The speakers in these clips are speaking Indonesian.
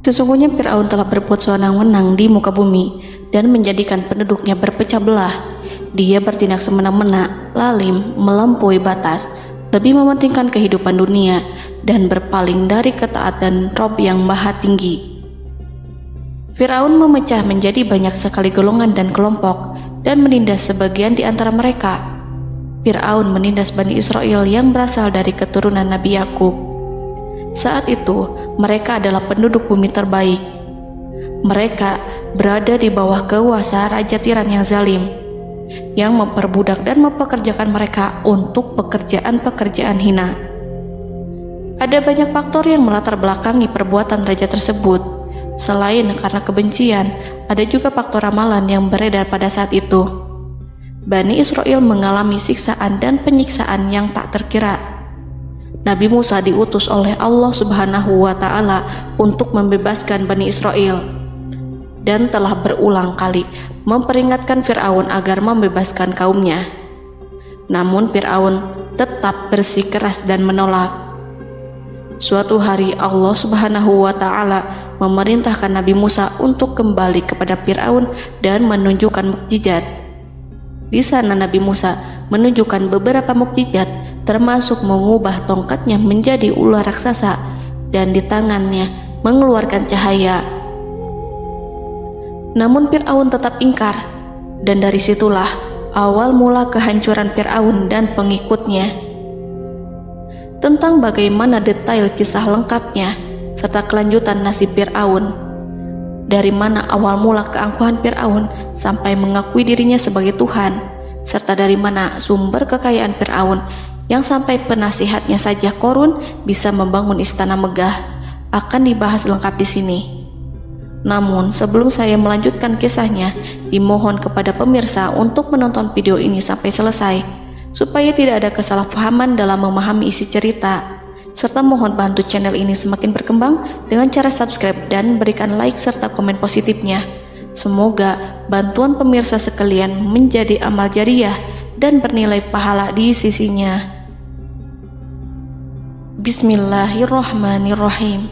Sesungguhnya Fir'aun telah berbuat sewenang-wenang di muka bumi dan menjadikan penduduknya berpecah belah. Dia bertindak semena-mena, lalim, melampaui batas, lebih mementingkan kehidupan dunia dan berpaling dari ketaatan Rob yang Maha Tinggi. Fir'aun memecah menjadi banyak sekali golongan dan kelompok dan menindas sebagian di antara mereka. Fir'aun menindas Bani Israel yang berasal dari keturunan Nabi Yakub. Saat itu, mereka adalah penduduk bumi terbaik. Mereka berada di bawah kuasa Raja Tiran yang zalim, yang memperbudak dan mempekerjakan mereka untuk pekerjaan-pekerjaan hina. Ada banyak faktor yang melatar belakangi perbuatan raja tersebut. Selain karena kebencian, ada juga faktor ramalan yang beredar pada saat itu. Bani Israel mengalami siksaan dan penyiksaan yang tak terkira. Nabi Musa diutus oleh Allah Subhanahu wa Ta'ala untuk membebaskan Bani Israel dan telah berulang kali memperingatkan Fir'aun agar membebaskan kaumnya. Namun Fir'aun tetap bersikeras dan menolak. Suatu hari Allah Subhanahu wa Ta'ala memerintahkan Nabi Musa untuk kembali kepada Fir'aun dan menunjukkan mukjizat. Di sana Nabi Musa menunjukkan beberapa mukjizat, termasuk mengubah tongkatnya menjadi ular raksasa dan di tangannya mengeluarkan cahaya. Namun Fir'aun tetap ingkar, dan dari situlah awal mula kehancuran Fir'aun dan pengikutnya. Tentang bagaimana detail kisah lengkapnya serta kelanjutan nasib Fir'aun, dari mana awal mula keangkuhan Fir'aun sampai mengakui dirinya sebagai Tuhan, serta dari mana sumber kekayaan Fir'aun yang sampai penasihatnya saja Qorun bisa membangun istana megah, akan dibahas lengkap di sini. Namun sebelum saya melanjutkan kisahnya, dimohon kepada pemirsa untuk menonton video ini sampai selesai, supaya tidak ada kesalahpahaman dalam memahami isi cerita, serta mohon bantu channel ini semakin berkembang dengan cara subscribe dan berikan like serta komen positifnya. Semoga bantuan pemirsa sekalian menjadi amal jariah dan bernilai pahala di sisinya. Bismillahirrahmanirrahim.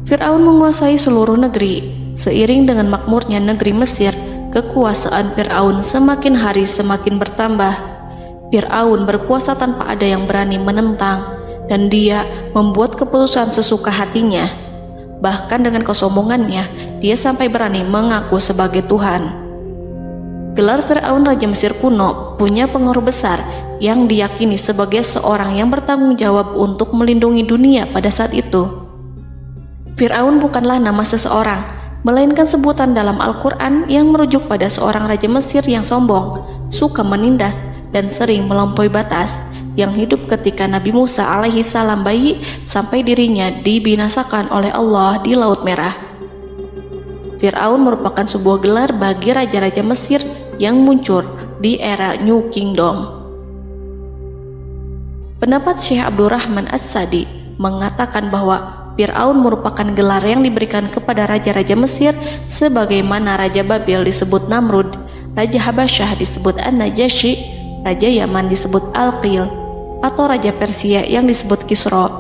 Fir'aun menguasai seluruh negeri. Seiring dengan makmurnya negeri Mesir, kekuasaan Fir'aun semakin hari semakin bertambah. Fir'aun berkuasa tanpa ada yang berani menentang, dan dia membuat keputusan sesuka hatinya. Bahkan dengan kesombongannya, dia sampai berani mengaku sebagai Tuhan. Gelar Fir'aun Raja Mesir kuno punya pengaruh besar yang diyakini sebagai seorang yang bertanggung jawab untuk melindungi dunia pada saat itu. Fir'aun bukanlah nama seseorang, melainkan sebutan dalam Al-Quran yang merujuk pada seorang Raja Mesir yang sombong, suka menindas, dan sering melampaui batas, yang hidup ketika Nabi Musa alaihi salam bayi sampai dirinya dibinasakan oleh Allah di Laut Merah. Fir'aun merupakan sebuah gelar bagi raja-raja Mesir yang muncul di era New Kingdom. Pendapat Syekh Abdurrahman As-Sadi mengatakan bahwa Fir'aun merupakan gelar yang diberikan kepada raja-raja Mesir, sebagaimana Raja Babel disebut Namrud, Raja Habasyah disebut An-Najasyi, Raja Yaman disebut Al-Qil, atau Raja Persia yang disebut Kisra,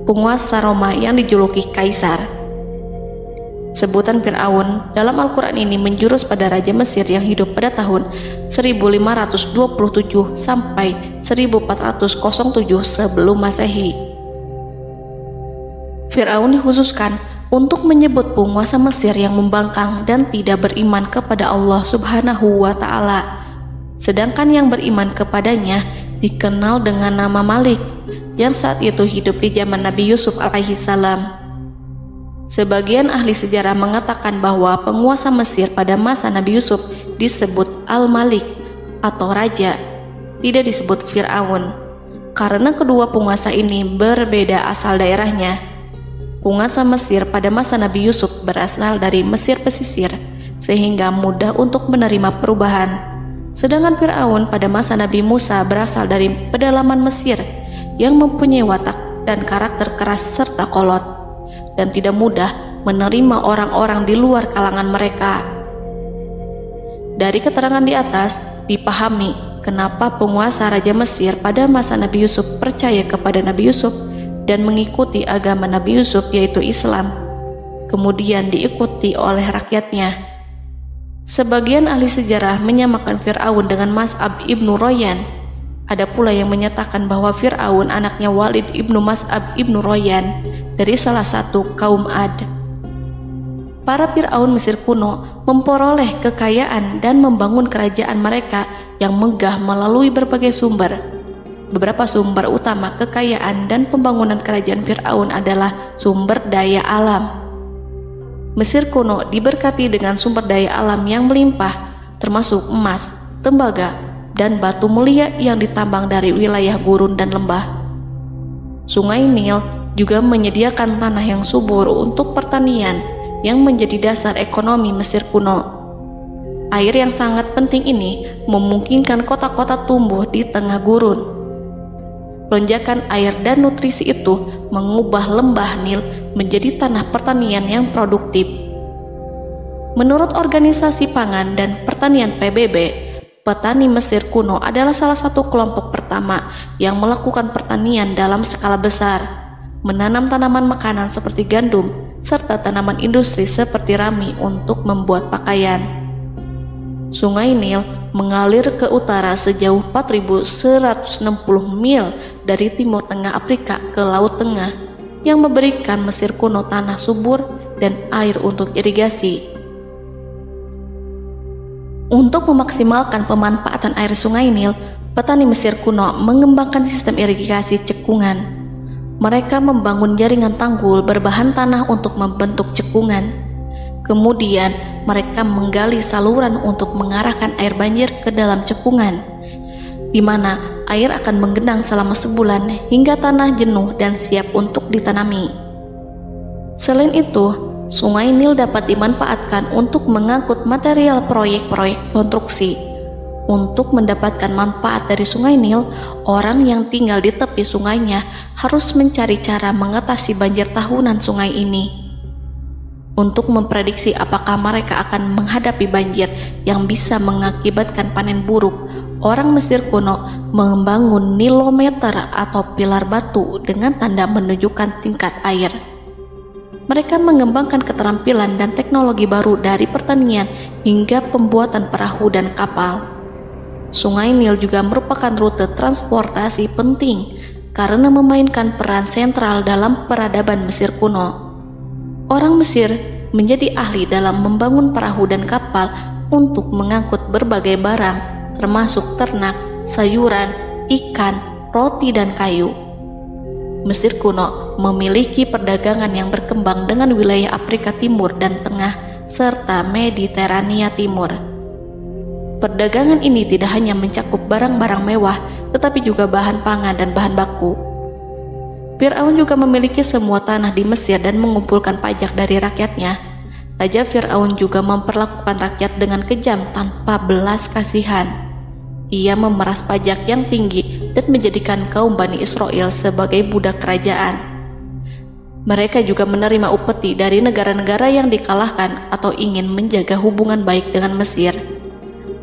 penguasa Roma yang dijuluki Kaisar. Sebutan Fir'aun dalam Al-Quran ini menjurus pada Raja Mesir yang hidup pada tahun 1527 sampai 1407 sebelum Masehi. Fir'aun dikhususkan untuk menyebut penguasa Mesir yang membangkang dan tidak beriman kepada Allah Subhanahu wa Ta'ala, sedangkan yang beriman kepadanya dikenal dengan nama Malik, yang saat itu hidup di zaman Nabi Yusuf alaihi salam. Sebagian ahli sejarah mengatakan bahwa penguasa Mesir pada masa Nabi Yusuf disebut Al-Malik atau Raja, tidak disebut Fir'aun, karena kedua penguasa ini berbeda asal daerahnya. Penguasa Mesir pada masa Nabi Yusuf berasal dari Mesir pesisir, sehingga mudah untuk menerima perubahan. Sedangkan Fir'aun pada masa Nabi Musa berasal dari pedalaman Mesir yang mempunyai watak dan karakter keras serta kolot, dan tidak mudah menerima orang-orang di luar kalangan mereka. Dari keterangan di atas dipahami kenapa penguasa Raja Mesir pada masa Nabi Yusuf percaya kepada Nabi Yusuf dan mengikuti agama Nabi Yusuf, yaitu Islam. kemudian diikuti oleh rakyatnya. Sebagian ahli sejarah menyamakan Fir'aun dengan Mas'ab ibnu Royan. Ada pula yang menyatakan bahwa Fir'aun anaknya Walid ibnu Mas'ab ibnu Royan dari salah satu kaum Ad. Para Fir'aun Mesir kuno memperoleh kekayaan dan membangun kerajaan mereka yang megah melalui berbagai sumber. Beberapa sumber utama kekayaan dan pembangunan kerajaan Fir'aun adalah sumber daya alam. Mesir kuno diberkati dengan sumber daya alam yang melimpah, termasuk emas, tembaga, dan batu mulia yang ditambang dari wilayah gurun dan lembah. Sungai Nil juga menyediakan tanah yang subur untuk pertanian yang menjadi dasar ekonomi Mesir kuno. Air yang sangat penting ini memungkinkan kota-kota tumbuh di tengah gurun. Lonjakan air dan nutrisi itu mengubah lembah Nil menjadi tanah pertanian yang produktif. Menurut Organisasi Pangan dan Pertanian PBB, petani Mesir kuno adalah salah satu kelompok pertama yang melakukan pertanian dalam skala besar, menanam tanaman makanan seperti gandum, serta tanaman industri seperti rami untuk membuat pakaian. Sungai Nil mengalir ke utara sejauh 4.160 mil dari timur tengah Afrika ke Laut Tengah, yang memberikan Mesir kuno tanah subur dan air untuk irigasi. Untuk memaksimalkan pemanfaatan air Sungai Nil, petani Mesir kuno mengembangkan sistem irigasi cekungan. Mereka membangun jaringan tanggul berbahan tanah untuk membentuk cekungan. Kemudian mereka menggali saluran untuk mengarahkan air banjir ke dalam cekungan, di mana air akan menggenang selama sebulan hingga tanah jenuh dan siap untuk ditanami. Selain itu, Sungai Nil dapat dimanfaatkan untuk mengangkut material proyek-proyek konstruksi. Untuk mendapatkan manfaat dari Sungai Nil, orang yang tinggal di tepi sungainya harus mencari cara mengatasi banjir tahunan sungai ini. Untuk memprediksi apakah mereka akan menghadapi banjir yang bisa mengakibatkan panen buruk, orang Mesir kuno membangun nilometer atau pilar batu dengan tanda menunjukkan tingkat air. Mereka mengembangkan keterampilan dan teknologi baru dari pertanian hingga pembuatan perahu dan kapal. Sungai Nil juga merupakan rute transportasi penting karena memainkan peran sentral dalam peradaban Mesir kuno. Orang Mesir menjadi ahli dalam membangun perahu dan kapal untuk mengangkut berbagai barang, termasuk ternak, sayuran, ikan, roti, dan kayu. Mesir kuno memiliki perdagangan yang berkembang dengan wilayah Afrika Timur dan Tengah serta Mediterania Timur. Perdagangan ini tidak hanya mencakup barang-barang mewah, tetapi juga bahan pangan dan bahan baku. Fir'aun juga memiliki semua tanah di Mesir dan mengumpulkan pajak dari rakyatnya. Raja Fir'aun juga memperlakukan rakyat dengan kejam tanpa belas kasihan. Ia memeras pajak yang tinggi dan menjadikan kaum Bani Israel sebagai budak kerajaan. Mereka juga menerima upeti dari negara-negara yang dikalahkan atau ingin menjaga hubungan baik dengan Mesir.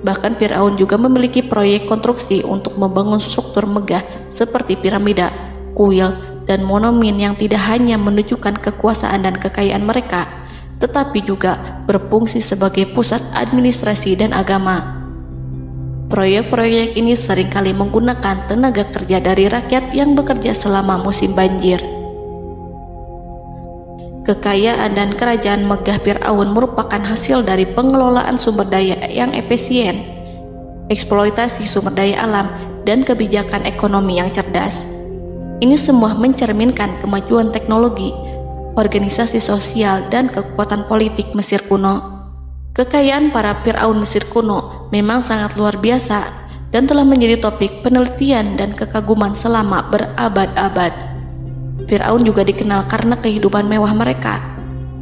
Bahkan Fir'aun juga memiliki proyek konstruksi untuk membangun struktur megah seperti piramida, kuil, dan monumen yang tidak hanya menunjukkan kekuasaan dan kekayaan mereka, tetapi juga berfungsi sebagai pusat administrasi dan agama. Proyek-proyek ini seringkali menggunakan tenaga kerja dari rakyat yang bekerja selama musim banjir. Kekayaan dan kerajaan megah Fir'aun merupakan hasil dari pengelolaan sumber daya yang efisien, eksploitasi sumber daya alam, dan kebijakan ekonomi yang cerdas. Ini semua mencerminkan kemajuan teknologi, organisasi sosial, dan kekuatan politik Mesir kuno. Kekayaan para Fir'aun Mesir kuno memang sangat luar biasa dan telah menjadi topik penelitian dan kekaguman selama berabad-abad. Fir'aun juga dikenal karena kehidupan mewah mereka.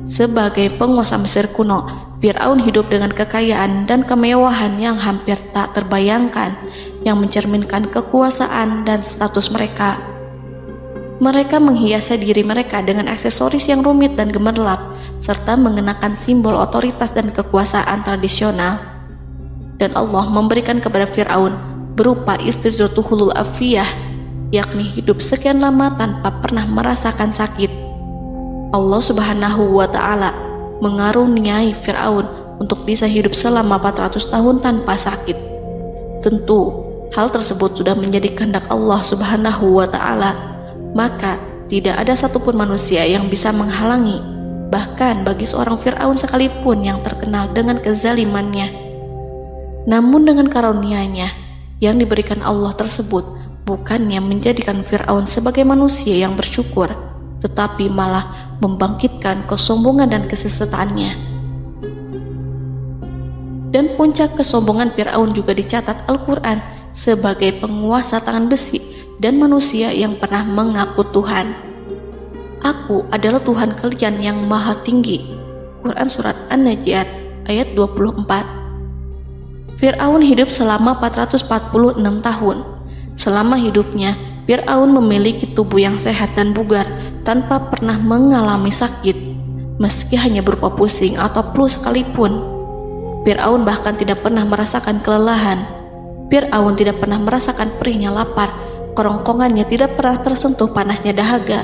Sebagai penguasa Mesir kuno, Fir'aun hidup dengan kekayaan dan kemewahan yang hampir tak terbayangkan, yang mencerminkan kekuasaan dan status mereka. Mereka menghiasi diri mereka dengan aksesoris yang rumit dan gemerlap, serta mengenakan simbol otoritas dan kekuasaan tradisional. Dan Allah memberikan kepada Fir'aun berupa istidratuhul afiyah, yakni hidup sekian lama tanpa pernah merasakan sakit. Allah Subhanahu wa Ta'ala mengaruniai Fir'aun untuk bisa hidup selama 400 tahun tanpa sakit. Tentu hal tersebut sudah menjadi kehendak Allah Subhanahu wa Ta'ala, maka tidak ada satupun manusia yang bisa menghalangi, bahkan bagi seorang Fir'aun sekalipun yang terkenal dengan kezalimannya. Namun dengan karunia-Nya yang diberikan Allah tersebut bukannya menjadikan Fir'aun sebagai manusia yang bersyukur, tetapi malah membangkitkan kesombongan dan kesesataannya. Dan puncak kesombongan Fir'aun juga dicatat Al-Quran sebagai penguasa tangan besi dan manusia yang pernah mengaku Tuhan. Aku adalah Tuhan kalian yang maha tinggi. Quran Surat An-Najiat ayat 24. Fir'aun hidup selama 446 tahun. Selama hidupnya, Fir'aun memiliki tubuh yang sehat dan bugar tanpa pernah mengalami sakit, meski hanya berupa pusing atau flu sekalipun. Fir'aun bahkan tidak pernah merasakan kelelahan. Fir'aun tidak pernah merasakan perihnya lapar, kerongkongannya tidak pernah tersentuh panasnya dahaga.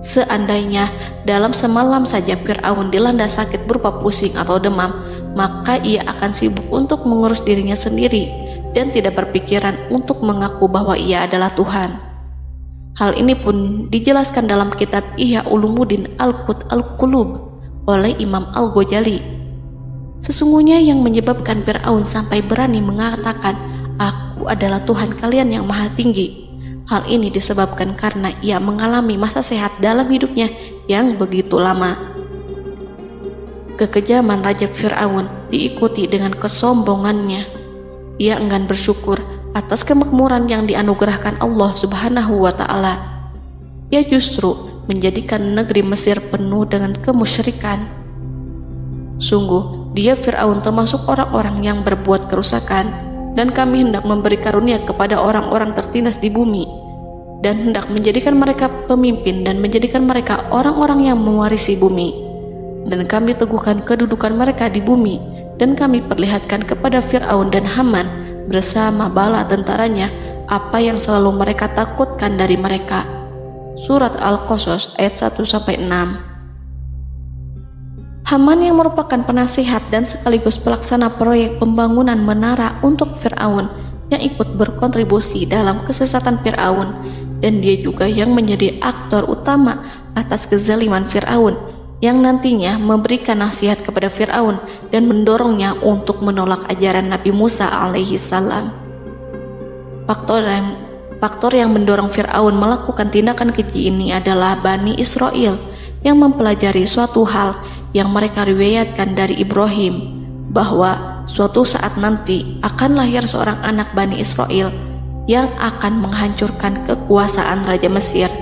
Seandainya dalam semalam saja Fir'aun dilanda sakit berupa pusing atau demam, maka ia akan sibuk untuk mengurus dirinya sendiri dan tidak berpikiran untuk mengaku bahwa ia adalah Tuhan. Hal ini pun dijelaskan dalam kitab Ihya Ulumuddin Al-Qut Al-Qulub oleh Imam Al-Ghazali. Sesungguhnya yang menyebabkan Fir'aun sampai berani mengatakan, "Aku adalah Tuhan kalian yang maha tinggi." Hal ini disebabkan karena ia mengalami masa sehat dalam hidupnya yang begitu lama. Kekejaman Raja Fir'aun diikuti dengan kesombongannya. Ia enggan bersyukur atas kemakmuran yang dianugerahkan Allah Subhanahu wa Ta'ala. Ia justru menjadikan negeri Mesir penuh dengan kemusyrikan. Sungguh, dia Fir'aun termasuk orang-orang yang berbuat kerusakan, dan kami hendak memberi karunia kepada orang-orang tertindas di bumi, dan hendak menjadikan mereka pemimpin dan menjadikan mereka orang-orang yang mewarisi bumi. Dan kami teguhkan kedudukan mereka di bumi, dan kami perlihatkan kepada Fir'aun dan Haman bersama bala tentaranya apa yang selalu mereka takutkan dari mereka. Surat Al-Qasas ayat 1-6. Haman yang merupakan penasihat dan sekaligus pelaksana proyek pembangunan menara untuk Fir'aun yang ikut berkontribusi dalam kesesatan Fir'aun, dan dia juga yang menjadi aktor utama atas kezaliman Fir'aun yang nantinya memberikan nasihat kepada Fir'aun dan mendorongnya untuk menolak ajaran Nabi Musa alaihi salam. Faktor yang mendorong Fir'aun melakukan tindakan keji ini adalah Bani Israel yang mempelajari suatu hal yang mereka riwayatkan dari Ibrahim, bahwa suatu saat nanti akan lahir seorang anak Bani Israel yang akan menghancurkan kekuasaan Raja Mesir.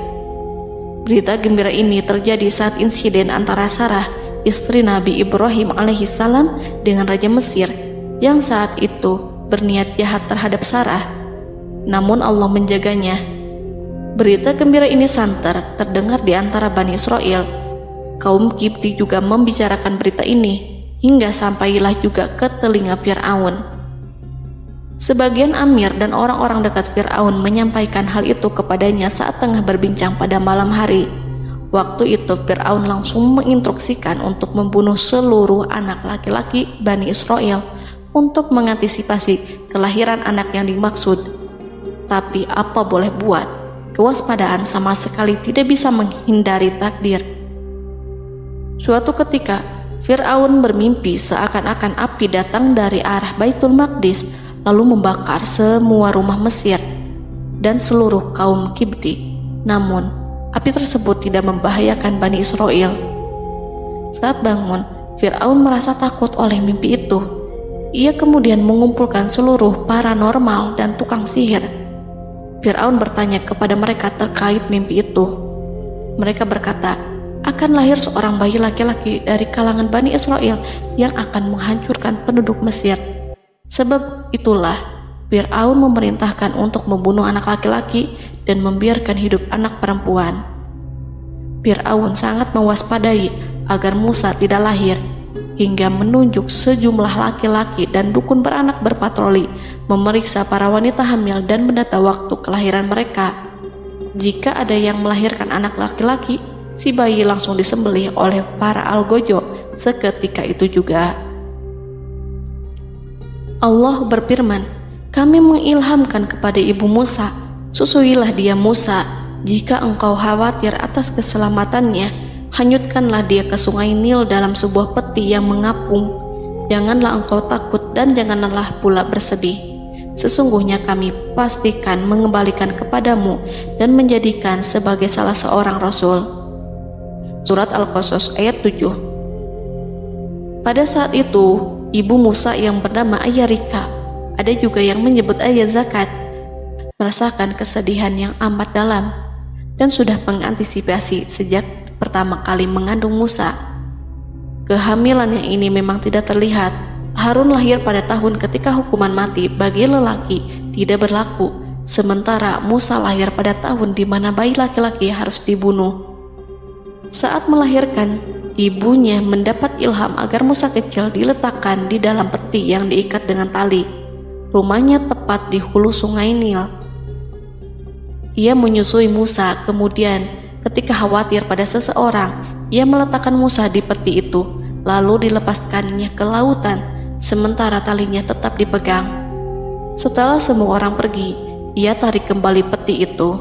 Berita gembira ini terjadi saat insiden antara Sarah, istri Nabi Ibrahim alaihissalam, dengan Raja Mesir yang saat itu berniat jahat terhadap Sarah. Namun Allah menjaganya. Berita gembira ini santer terdengar di antara Bani Israel. Kaum Kipti juga membicarakan berita ini, hingga sampailah juga ke telinga Fir'aun. Sebagian amir dan orang-orang dekat Fir'aun menyampaikan hal itu kepadanya saat tengah berbincang pada malam hari. Waktu itu Fir'aun langsung menginstruksikan untuk membunuh seluruh anak laki-laki Bani Israel untuk mengantisipasi kelahiran anak yang dimaksud. Tapi apa boleh buat, kewaspadaan sama sekali tidak bisa menghindari takdir. Suatu ketika Fir'aun bermimpi seakan-akan api datang dari arah Baitul Maqdis lalu membakar semua rumah Mesir dan seluruh kaum Kipti. Namun, api tersebut tidak membahayakan Bani Israel. Saat bangun, Fir'aun merasa takut oleh mimpi itu. Ia kemudian mengumpulkan seluruh paranormal dan tukang sihir. Fir'aun bertanya kepada mereka terkait mimpi itu. Mereka berkata, akan lahir seorang bayi laki-laki dari kalangan Bani Israel yang akan menghancurkan penduduk Mesir. Sebab itulah Fir'aun memerintahkan untuk membunuh anak laki-laki dan membiarkan hidup anak perempuan. Fir'aun sangat mewaspadai agar Musa tidak lahir, hingga menunjuk sejumlah laki-laki dan dukun beranak berpatroli memeriksa para wanita hamil dan mendata waktu kelahiran mereka. Jika ada yang melahirkan anak laki-laki, si bayi langsung disembelih oleh para algojo seketika itu juga. Allah berfirman, kami mengilhamkan kepada ibu Musa, susuilah dia Musa. Jika engkau khawatir atas keselamatannya, hanyutkanlah dia ke sungai Nil dalam sebuah peti yang mengapung. Janganlah engkau takut dan janganlah pula bersedih. Sesungguhnya kami pastikan mengembalikan kepadamu dan menjadikan sebagai salah seorang rasul. Surat Al-Qasas ayat 7. Pada saat itu, ibu Musa yang bernama Ayarika, ada juga yang menyebut Ayah Zakat, merasakan kesedihan yang amat dalam dan sudah mengantisipasi sejak pertama kali mengandung Musa. Kehamilannya ini memang tidak terlihat. Harun lahir pada tahun ketika hukuman mati bagi lelaki tidak berlaku, sementara Musa lahir pada tahun di mana bayi laki-laki harus dibunuh. Saat melahirkan, ibunya mendapat ilham agar Musa kecil diletakkan di dalam peti yang diikat dengan tali. Rumahnya tepat di hulu sungai Nil. Ia menyusui Musa, kemudian ketika khawatir pada seseorang, ia meletakkan Musa di peti itu, lalu dilepaskannya ke lautan, sementara talinya tetap dipegang. Setelah semua orang pergi, ia tarik kembali peti itu.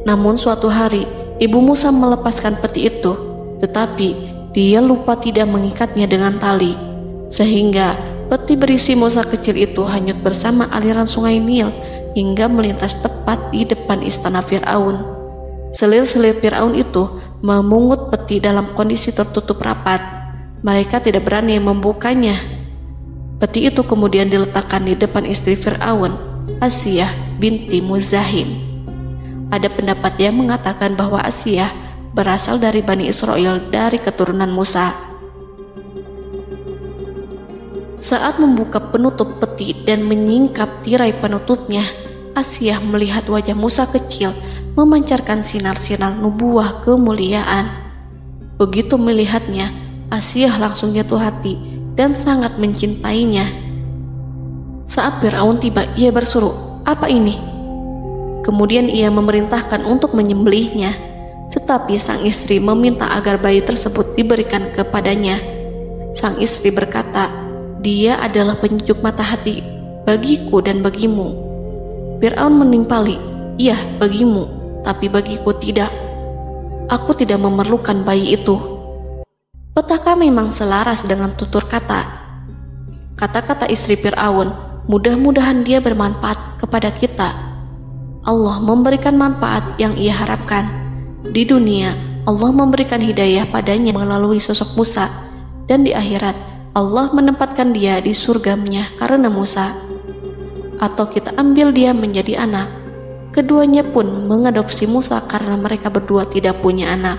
Namun suatu hari, ibu Musa melepaskan peti itu, tetapi dia lupa tidak mengikatnya dengan tali, sehingga peti berisi Musa kecil itu hanyut bersama aliran sungai Nil hingga melintas tepat di depan istana Fir'aun. Selir-selir Fir'aun itu memungut peti dalam kondisi tertutup rapat. Mereka tidak berani membukanya. Peti itu kemudian diletakkan di depan istri Fir'aun, Asiyah binti Muzahim. Ada pendapat yang mengatakan bahwa Asiyah berasal dari Bani Israel dari keturunan Musa. Saat membuka penutup peti dan menyingkap tirai penutupnya, Asiyah melihat wajah Musa kecil memancarkan sinar-sinar nubuah kemuliaan. Begitu melihatnya, Asiyah langsung jatuh hati dan sangat mencintainya. Saat Fir'aun tiba, ia berseru, "Apa ini?" Kemudian ia memerintahkan untuk menyembelihnya, tetapi sang istri meminta agar bayi tersebut diberikan kepadanya. Sang istri berkata, "Dia adalah penyejuk mata hati bagiku dan bagimu." Fir'aun menimpali, "Iya, bagimu, tapi bagiku tidak. Aku tidak memerlukan bayi itu." Petaka memang selaras dengan tutur kata. Kata-kata istri Fir'aun, mudah-mudahan dia bermanfaat kepada kita. Allah memberikan manfaat yang ia harapkan. Di dunia, Allah memberikan hidayah padanya melalui sosok Musa, dan di akhirat, Allah menempatkan dia di surganya karena Musa. Atau kita ambil dia menjadi anak. Keduanya pun mengadopsi Musa karena mereka berdua tidak punya anak.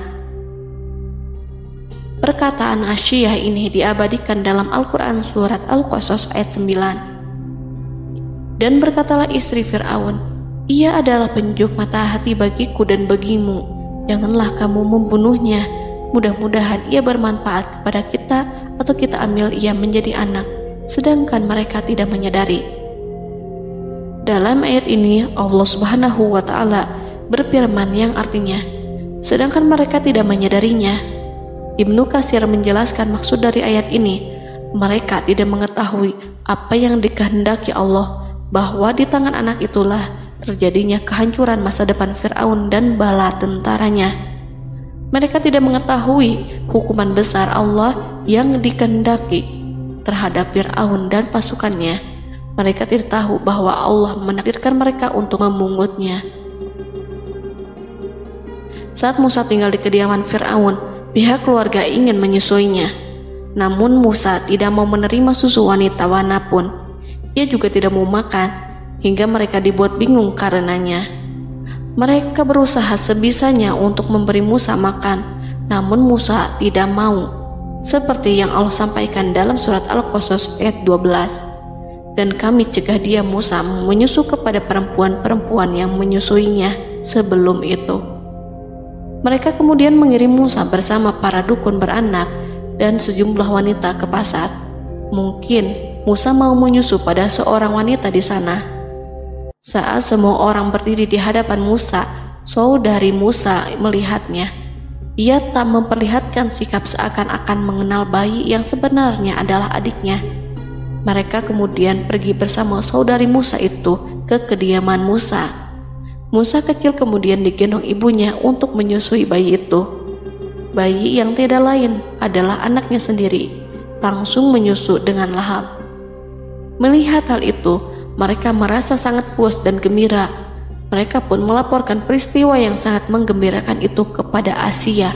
Perkataan Asiyah ini diabadikan dalam Al-Quran surat Al-Qasas ayat 9. Dan berkatalah istri Fir'aun, "Ia adalah penyejuk mata hati bagiku dan bagimu. Janganlah kamu membunuhnya. Mudah-mudahan ia bermanfaat kepada kita, atau kita ambil ia menjadi anak, sedangkan mereka tidak menyadari." Dalam ayat ini Allah Subhanahu wa Ta'ala berfirman yang artinya, sedangkan mereka tidak menyadarinya. Ibnu Katsir menjelaskan maksud dari ayat ini, mereka tidak mengetahui apa yang dikehendaki Allah, bahwa di tangan anak itulah terjadinya kehancuran masa depan Fir'aun dan bala tentaranya. Mereka tidak mengetahui hukuman besar Allah yang dikehendaki terhadap Fir'aun dan pasukannya. Mereka tidak tahu bahwa Allah menakdirkan mereka untuk memungutnya. Saat Musa tinggal di kediaman Fir'aun, pihak keluarga ingin menyusuinya. Namun Musa tidak mau menerima susu wanita manapun. Ia juga tidak mau makan, hingga mereka dibuat bingung karenanya. Mereka berusaha sebisanya untuk memberi Musa makan, namun Musa tidak mau. Seperti yang Allah sampaikan dalam surat Al-Qasas ayat 12. Dan kami cegah dia Musa menyusu kepada perempuan-perempuan yang menyusuinya sebelum itu. Mereka kemudian mengirim Musa bersama para dukun beranak dan sejumlah wanita ke pasar. Mungkin Musa mau menyusu pada seorang wanita di sana. Saat semua orang berdiri di hadapan Musa, saudari Musa melihatnya. Ia tak memperlihatkan sikap seakan-akan mengenal bayi yang sebenarnya adalah adiknya. Mereka kemudian pergi bersama saudari Musa itu ke kediaman Musa. Musa kecil kemudian digendong ibunya untuk menyusui bayi itu. Bayi yang tidak lain adalah anaknya sendiri, langsung menyusu dengan lahap. Melihat hal itu, mereka merasa sangat puas dan gembira. Mereka pun melaporkan peristiwa yang sangat menggembirakan itu kepada Asia.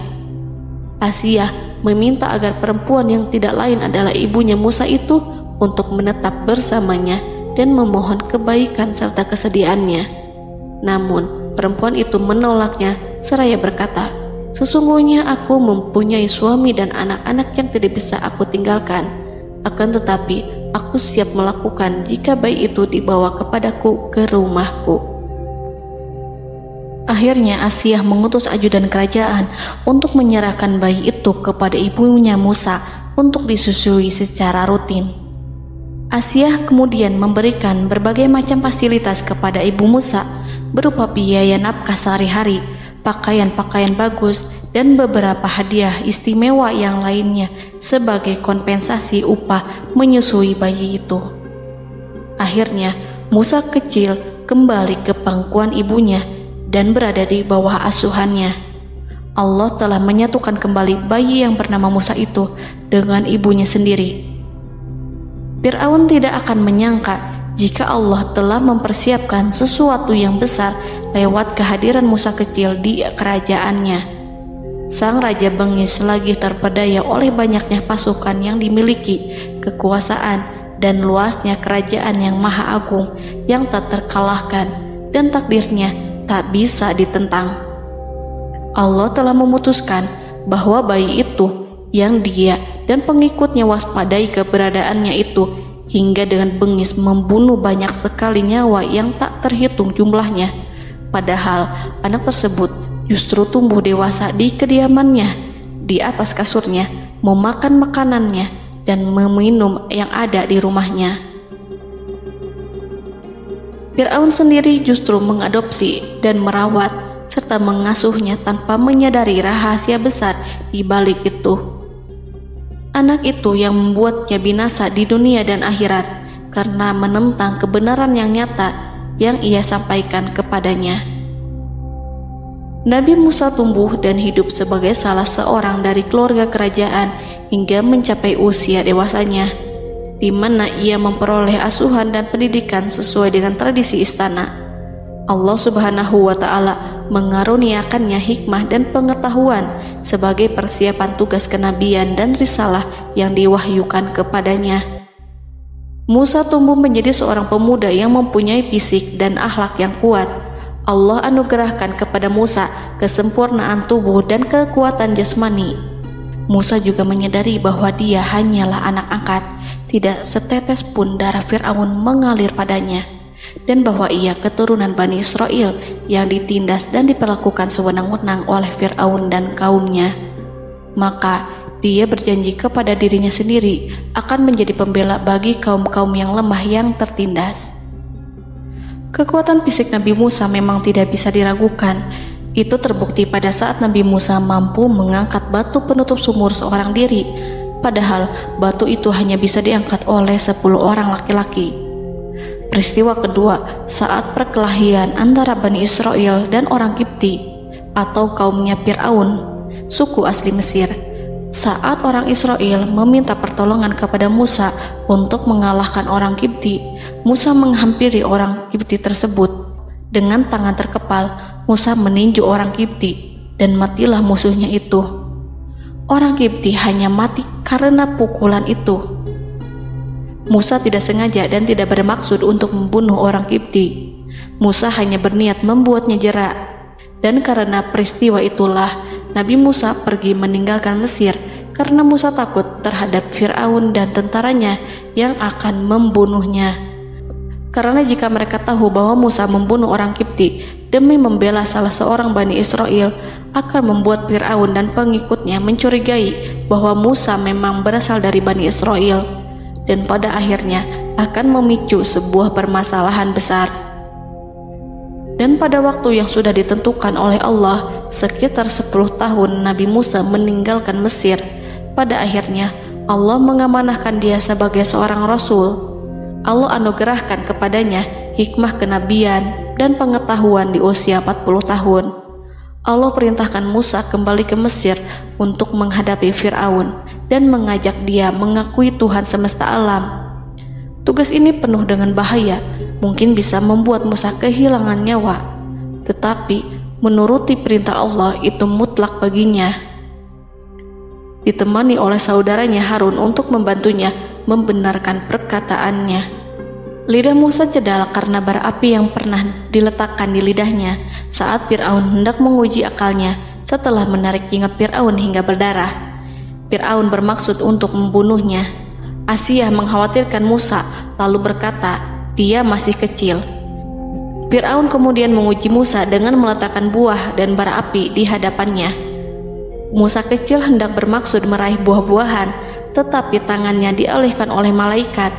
Asia meminta agar perempuan yang tidak lain adalah ibunya Musa itu untuk menetap bersamanya dan memohon kebaikan serta kesediaannya. Namun, perempuan itu menolaknya seraya berkata, "Sesungguhnya aku mempunyai suami dan anak-anak yang tidak bisa aku tinggalkan. Akan tetapi, aku siap melakukan jika bayi itu dibawa kepadaku ke rumahku." Akhirnya Asia mengutus ajudan kerajaan untuk menyerahkan bayi itu kepada ibunya Musa untuk disusui secara rutin. Asia kemudian memberikan berbagai macam fasilitas kepada ibu Musa berupa biaya nafkah sehari-hari, pakaian-pakaian bagus, dan beberapa hadiah istimewa yang lainnya sebagai kompensasi upah menyusui bayi itu. Akhirnya Musa kecil kembali ke pangkuan ibunya dan berada di bawah asuhannya. Allah telah menyatukan kembali bayi yang bernama Musa itu dengan ibunya sendiri. Fir'aun tidak akan menyangka jika Allah telah mempersiapkan sesuatu yang besar lewat kehadiran Musa kecil di kerajaannya. Sang Raja bengis lagi terpedaya oleh banyaknya pasukan yang dimiliki, kekuasaan, dan luasnya kerajaan yang maha agung yang tak terkalahkan, dan takdirnya tak bisa ditentang. Allah telah memutuskan bahwa bayi itu yang dia dan pengikutnya waspadai keberadaannya itu hingga dengan bengis membunuh banyak sekali nyawa yang tak terhitung jumlahnya. Padahal anak tersebut justru tumbuh dewasa di kediamannya, di atas kasurnya, memakan makanannya, dan meminum yang ada di rumahnya. Fir'aun sendiri justru mengadopsi dan merawat serta mengasuhnya tanpa menyadari rahasia besar di balik itu. Anak itu yang membuatnya binasa di dunia dan akhirat karena menentang kebenaran yang nyata yang ia sampaikan kepadanya. Nabi Musa tumbuh dan hidup sebagai salah seorang dari keluarga kerajaan hingga mencapai usia dewasanya, di mana ia memperoleh asuhan dan pendidikan sesuai dengan tradisi istana. Allah Subhanahu wa Ta'ala mengaruniakannya hikmah dan pengetahuan sebagai persiapan tugas kenabian dan risalah yang diwahyukan kepadanya. Musa tumbuh menjadi seorang pemuda yang mempunyai fisik dan akhlak yang kuat. Allah anugerahkan kepada Musa kesempurnaan tubuh dan kekuatan jasmani. Musa juga menyadari bahwa dia hanyalah anak angkat, tidak setetes pun darah Fir'aun mengalir padanya, dan bahwa ia keturunan Bani Israel yang ditindas dan diperlakukan sewenang-wenang oleh Fir'aun dan kaumnya. Maka dia berjanji kepada dirinya sendiri akan menjadi pembela bagi kaum-kaum yang lemah yang tertindas. Kekuatan fisik Nabi Musa memang tidak bisa diragukan. Itu terbukti pada saat Nabi Musa mampu mengangkat batu penutup sumur seorang diri, padahal batu itu hanya bisa diangkat oleh 10 orang laki-laki. Peristiwa kedua saat perkelahian antara Bani Israel dan orang Kipti atau kaumnya Fir'aun, suku asli Mesir. Saat orang Israel meminta pertolongan kepada Musa untuk mengalahkan orang Kipti, Musa menghampiri orang Kipti tersebut. Dengan tangan terkepal, Musa meninju orang Kipti dan matilah musuhnya itu. Orang Kipti hanya mati karena pukulan itu. Musa tidak sengaja dan tidak bermaksud untuk membunuh orang Kipti. Musa hanya berniat membuatnya jera. Dan karena peristiwa itulah Nabi Musa pergi meninggalkan Mesir karena Musa takut terhadap Fir'aun dan tentaranya yang akan membunuhnya. Karena jika mereka tahu bahwa Musa membunuh orang Kipti demi membela salah seorang Bani Israel, akan membuat Fir'aun dan pengikutnya mencurigai bahwa Musa memang berasal dari Bani Israel, dan pada akhirnya akan memicu sebuah permasalahan besar. Dan pada waktu yang sudah ditentukan oleh Allah, sekitar 10 tahun Nabi Musa meninggalkan Mesir. Pada akhirnya Allah mengamanahkan dia sebagai seorang rasul. Allah anugerahkan kepadanya hikmah kenabian dan pengetahuan di usia 40 tahun. Allah perintahkan Musa kembali ke Mesir untuk menghadapi Fir'aun dan mengajak dia mengakui Tuhan semesta alam. Tugas ini penuh dengan bahaya, mungkin bisa membuat Musa kehilangan nyawa, tetapi menuruti perintah Allah itu mutlak baginya. Ditemani oleh saudaranya Harun untuk membantunya membenarkan perkataannya. Lidah Musa cedal karena bara api yang pernah diletakkan di lidahnya saat Fir'aun hendak menguji akalnya setelah menarik jingat Fir'aun hingga berdarah. Fir'aun bermaksud untuk membunuhnya. Asiyah mengkhawatirkan Musa lalu berkata, dia masih kecil. Fir'aun kemudian menguji Musa dengan meletakkan buah dan bara api di hadapannya. Musa kecil hendak bermaksud meraih buah-buahan, tetapi tangannya dialihkan oleh malaikat.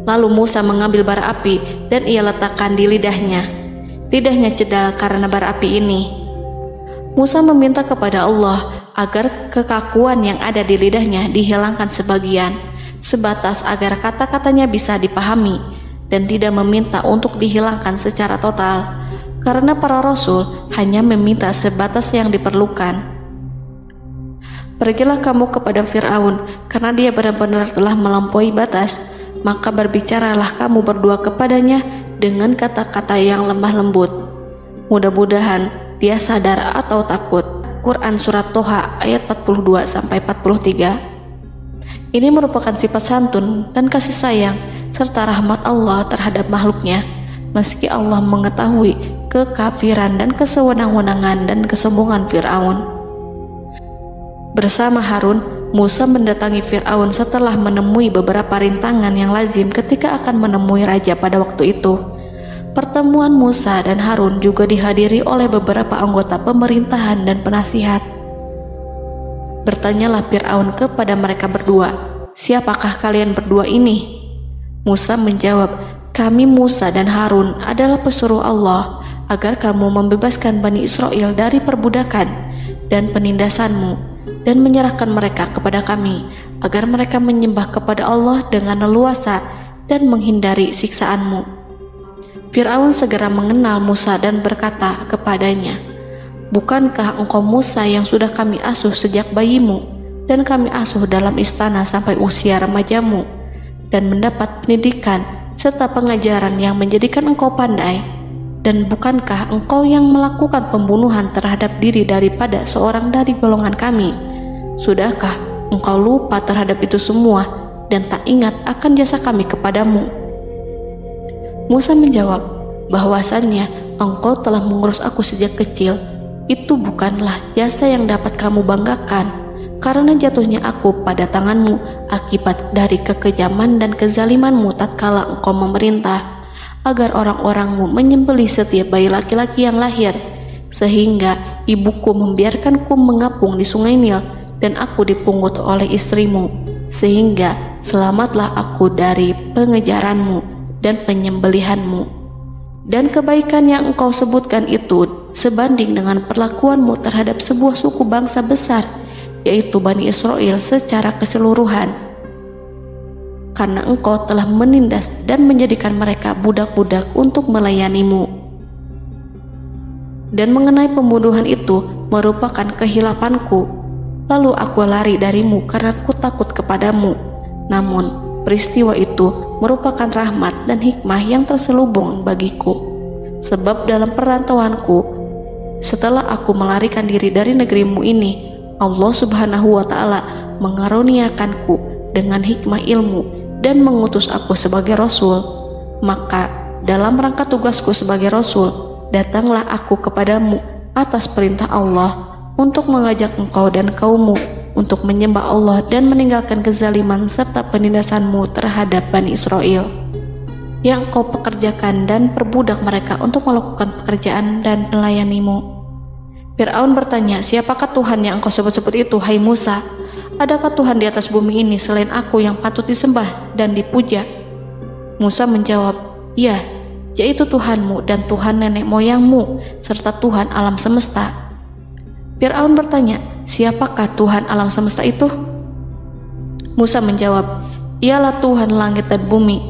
Lalu Musa mengambil bara api dan ia letakkan di lidahnya. Lidahnya cedal karena bara api ini. Musa meminta kepada Allah agar kekakuan yang ada di lidahnya dihilangkan sebagian, sebatas agar kata-katanya bisa dipahami, dan tidak meminta untuk dihilangkan secara total, karena para rasul hanya meminta sebatas yang diperlukan. Pergilah kamu kepada Fir'aun, karena dia benar-benar telah melampaui batas, maka berbicaralah kamu berdua kepadanya dengan kata-kata yang lemah lembut. Mudah-mudahan dia sadar atau takut. Quran Surat Toha ayat 42-43. Ini merupakan sifat santun dan kasih sayang serta rahmat Allah terhadap makhluknya, meski Allah mengetahui kekafiran dan kesewenang-wenangan dan kesombongan Fir'aun. Bersama Harun, Musa mendatangi Fir'aun setelah menemui beberapa rintangan yang lazim ketika akan menemui raja pada waktu itu. Pertemuan Musa dan Harun juga dihadiri oleh beberapa anggota pemerintahan dan penasihat. Bertanyalah Fir'aun kepada mereka berdua, siapakah kalian berdua ini? Musa menjawab, kami Musa dan Harun adalah pesuruh Allah agar kamu membebaskan Bani Israel dari perbudakan dan penindasanmu dan menyerahkan mereka kepada kami agar mereka menyembah kepada Allah dengan leluasa dan menghindari siksaanmu. Fir'aun segera mengenal Musa dan berkata kepadanya, bukankah engkau Musa yang sudah kami asuh sejak bayimu dan kami asuh dalam istana sampai usia remajamu dan mendapat pendidikan serta pengajaran yang menjadikan engkau pandai? Dan bukankah engkau yang melakukan pembunuhan terhadap diri daripada seorang dari golongan kami? Sudahkah engkau lupa terhadap itu semua dan tak ingat akan jasa kami kepadamu? Musa menjawab, bahwasannya engkau telah mengurus aku sejak kecil. Itu bukanlah jasa yang dapat kamu banggakan, karena jatuhnya aku pada tanganmu akibat dari kekejaman dan kezalimanmu tatkala engkau memerintah agar orang-orangmu menyembelih setiap bayi laki-laki yang lahir, sehingga ibuku membiarkanku mengapung di sungai Nil dan aku dipungut oleh istrimu, sehingga selamatlah aku dari pengejaranmu dan penyembelihanmu. Dan kebaikan yang engkau sebutkan itu sebanding dengan perlakuanmu terhadap sebuah suku bangsa besar, yaitu Bani Israel secara keseluruhan, karena engkau telah menindas dan menjadikan mereka budak-budak untuk melayanimu. Dan mengenai pembunuhan itu merupakan kehilafanku, lalu aku lari darimu karena aku takut kepadamu. Namun peristiwa itu merupakan rahmat dan hikmah yang terselubung bagiku, sebab dalam perantauanku setelah aku melarikan diri dari negerimu ini, Allah Subhanahu wa Ta'ala mengaruniakanku dengan hikmah ilmu dan mengutus aku sebagai rasul. Maka dalam rangka tugasku sebagai rasul, datanglah aku kepadamu atas perintah Allah untuk mengajak engkau dan kaummu untuk menyembah Allah dan meninggalkan kezaliman serta penindasanmu terhadap Bani Israel yang engkau pekerjakan, dan perbudak mereka untuk melakukan pekerjaan dan melayanimu. Fir'aun bertanya, siapakah Tuhan yang engkau sebut-sebut itu, hai Musa? Adakah Tuhan di atas bumi ini selain aku yang patut disembah dan dipuja? Musa menjawab, ya, yaitu Tuhanmu dan Tuhan nenek moyangmu, serta Tuhan alam semesta. Fir'aun bertanya, siapakah Tuhan alam semesta itu? Musa menjawab, ialah Tuhan langit dan bumi,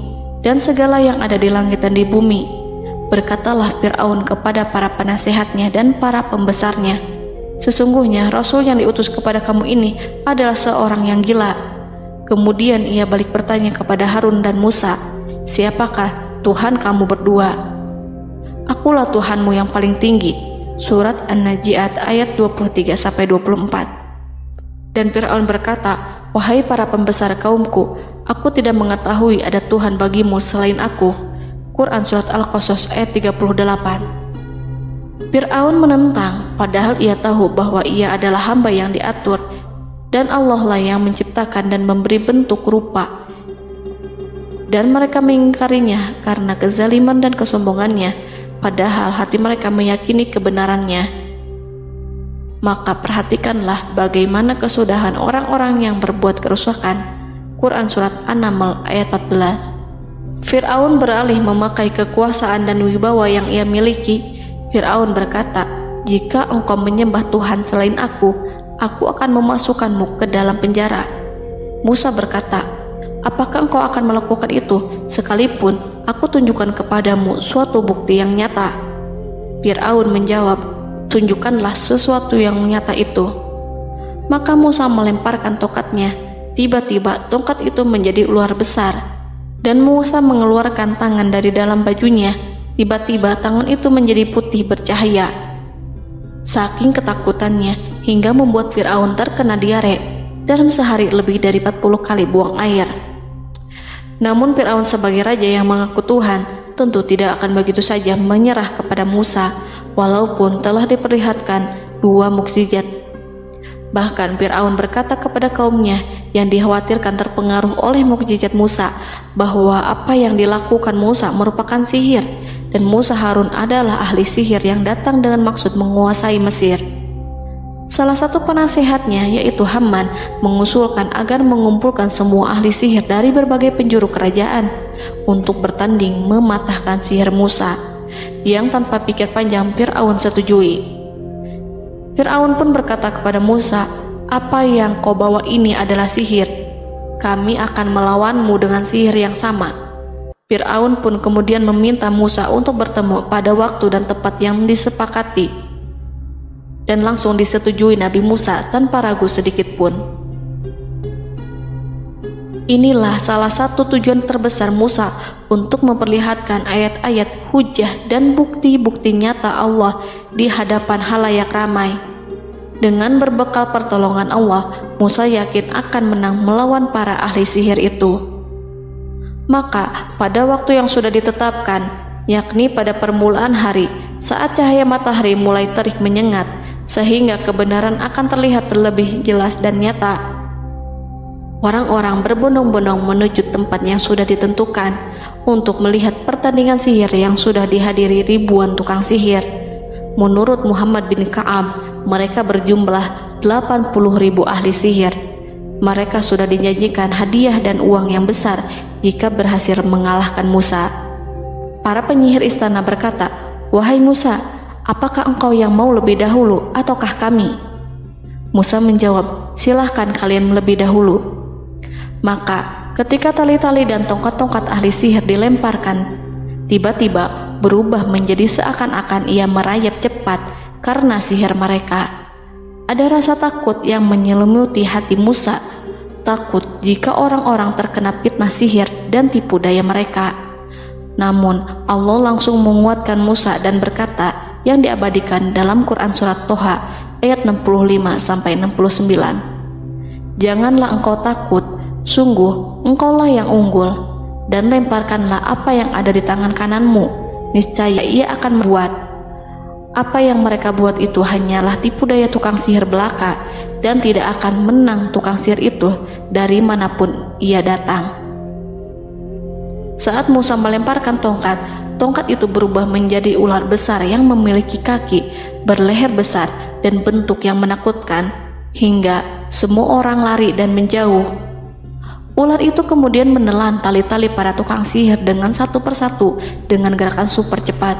dan segala yang ada di langit dan di bumi. Berkatalah Fir'aun kepada para penasehatnya dan para pembesarnya, sesungguhnya Rasul yang diutus kepada kamu ini adalah seorang yang gila. Kemudian ia balik bertanya kepada Harun dan Musa, siapakah Tuhan kamu berdua? Akulah Tuhanmu yang paling tinggi. Surat An-Najiat ayat 23-24. Dan Fir'aun berkata, wahai para pembesar kaumku, aku tidak mengetahui ada Tuhan bagimu selain aku. Quran Surat Al-Qasas ayat 38. Fir'aun menentang, padahal ia tahu bahwa ia adalah hamba yang diatur, dan Allah lah yang menciptakan dan memberi bentuk rupa. Dan mereka mengingkarinya karena kezaliman dan kesombongannya, padahal hati mereka meyakini kebenarannya. Maka perhatikanlah bagaimana kesudahan orang-orang yang berbuat kerusakan. Quran Surat An-Naml ayat 14. Fir'aun beralih memakai kekuasaan dan wibawa yang ia miliki. Fir'aun berkata, jika engkau menyembah Tuhan selain aku akan memasukkanmu ke dalam penjara. Musa berkata, apakah engkau akan melakukan itu sekalipun aku tunjukkan kepadamu suatu bukti yang nyata? Fir'aun menjawab, tunjukkanlah sesuatu yang nyata itu. Maka Musa melemparkan tongkatnya. Tiba-tiba tongkat itu menjadi ular besar, dan Musa mengeluarkan tangan dari dalam bajunya. Tiba-tiba tangan itu menjadi putih bercahaya. Saking ketakutannya hingga membuat Fir'aun terkena diare. Dalam sehari lebih dari 40 kali buang air. Namun Fir'aun sebagai raja yang mengaku Tuhan tentu tidak akan begitu saja menyerah kepada Musa, walaupun telah diperlihatkan 2 mukjizat. Bahkan Fir'aun berkata kepada kaumnya yang dikhawatirkan terpengaruh oleh mukjizat Musa, bahwa apa yang dilakukan Musa merupakan sihir, dan Musa Harun adalah ahli sihir yang datang dengan maksud menguasai Mesir. Salah satu penasehatnya, yaitu Haman, mengusulkan agar mengumpulkan semua ahli sihir dari berbagai penjuru kerajaan untuk bertanding mematahkan sihir Musa, yang tanpa pikir panjang Fir'aun setujui. Fir'aun pun berkata kepada Musa, apa yang kau bawa ini adalah sihir. Kami akan melawanmu dengan sihir yang sama. Fir'aun pun kemudian meminta Musa untuk bertemu pada waktu dan tempat yang disepakati, dan langsung disetujui Nabi Musa tanpa ragu sedikit pun. Inilah salah satu tujuan terbesar Musa untuk memperlihatkan ayat-ayat hujah dan bukti-bukti nyata Allah di hadapan halayak ramai. Dengan berbekal pertolongan Allah, Musa yakin akan menang melawan para ahli sihir itu. Maka pada waktu yang sudah ditetapkan, yakni pada permulaan hari, saat cahaya matahari mulai terik menyengat, sehingga kebenaran akan terlihat terlebih jelas dan nyata, orang-orang berbondong-bondong menuju tempat yang sudah ditentukan untuk melihat pertandingan sihir yang sudah dihadiri ribuan tukang sihir. Menurut Muhammad bin Ka'ab, mereka berjumlah 80.000 ahli sihir. Mereka sudah dijanjikan hadiah dan uang yang besar jika berhasil mengalahkan Musa. Para penyihir istana berkata, wahai Musa, apakah engkau yang mau lebih dahulu ataukah kami? Musa menjawab, silahkan kalian lebih dahulu. Maka ketika tali-tali dan tongkat-tongkat ahli sihir dilemparkan, tiba-tiba berubah menjadi seakan-akan ia merayap cepat karena sihir mereka. Ada rasa takut yang menyelimuti hati Musa, takut jika orang-orang terkena fitnah sihir dan tipu daya mereka. Namun Allah langsung menguatkan Musa dan berkata, yang diabadikan dalam Quran Surat Toha ayat 65-69. Janganlah engkau takut, sungguh engkaulah yang unggul, dan lemparkanlah apa yang ada di tangan kananmu, niscaya ia akan membuat. Apa yang mereka buat itu hanyalah tipu daya tukang sihir belaka, dan tidak akan menang tukang sihir itu dari manapun ia datang. Saat Musa melemparkan tongkat, tongkat itu berubah menjadi ular besar yang memiliki kaki, berleher besar, dan bentuk yang menakutkan, hingga semua orang lari dan menjauh. Ular itu kemudian menelan tali-tali para tukang sihir dengan satu persatu dengan gerakan super cepat.